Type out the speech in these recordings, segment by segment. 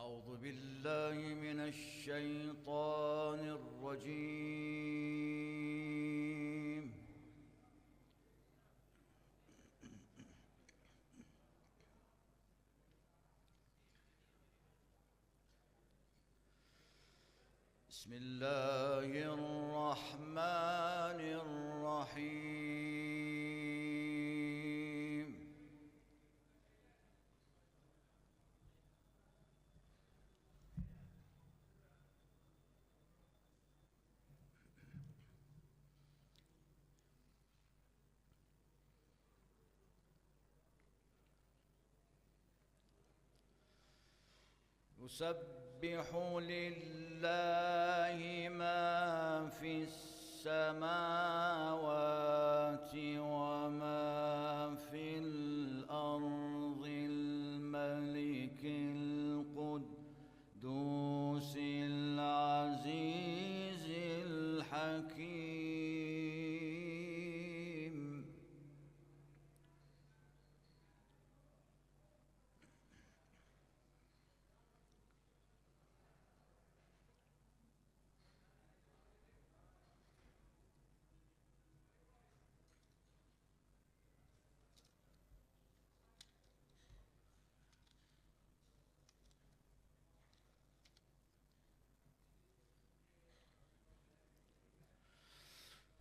أعوذ بالله من الشيطان الرجيم. بسم الله الرحمن الرحيم. يسبح لله ما في السماوات وما في الأرض، الملك القدوس العزيز الحكيم.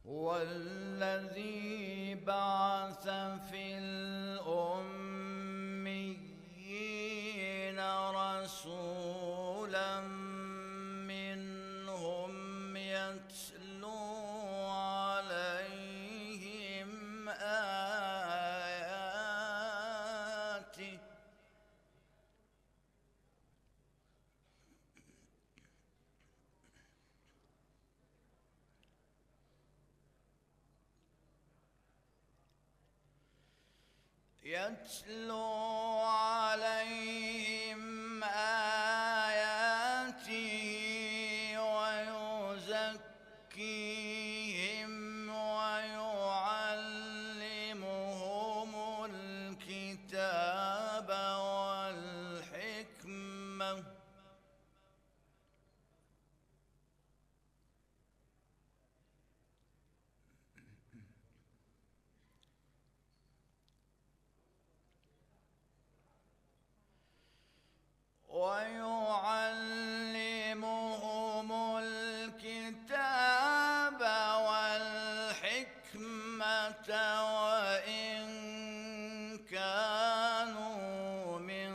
هو الذي بعث في الأميين رسولا منهم يتلو عليهم آياته ويزكيهم ويعلمهم الكتاب والحكمة وإن كانوا من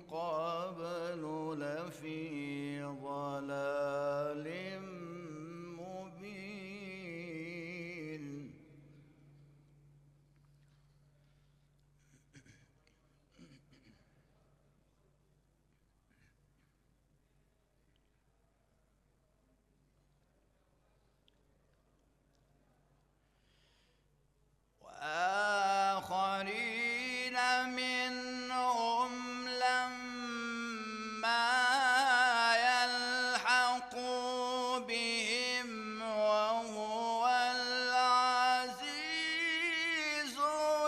قبل لفي ضلال مبين. وآخرين منهم لما يلحقوا بهم وهو العزيز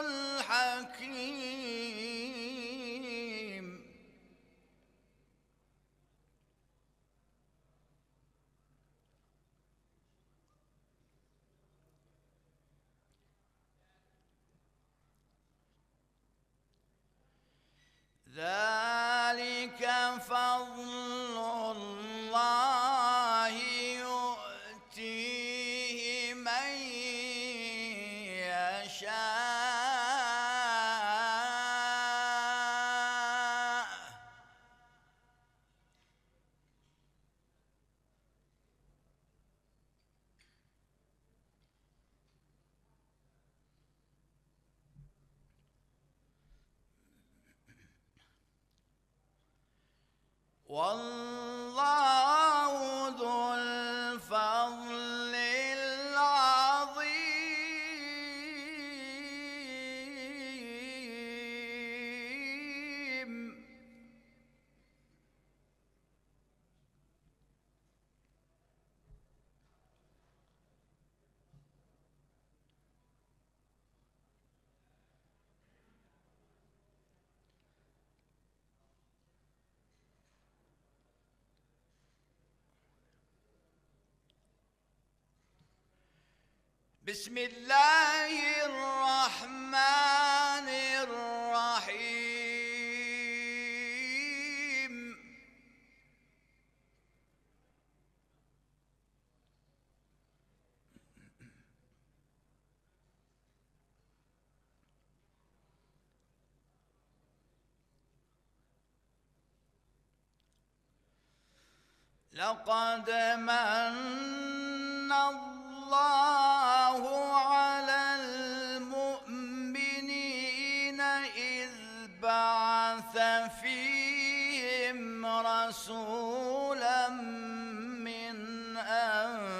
الحكيم. ذلك فضل الله يؤتيه من يشاء. والله ذو الفضل العظيم. بسم الله الرحمن الرحيم. لقد من الله على المؤمنين إذ بعث فيهم رسولا من أنفسهم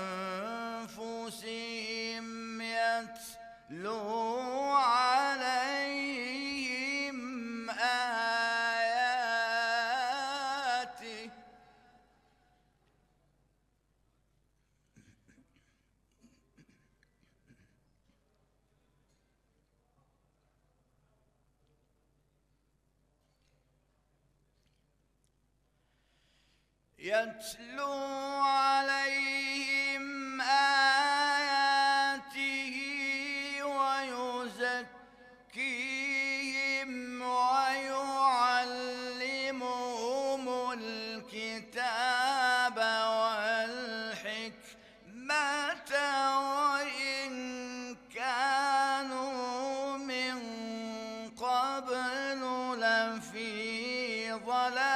يتلو عليهم آياته ويزكيهم ويعلمهم الكتاب والحكمة وإن كانوا من قبل لفي ضلال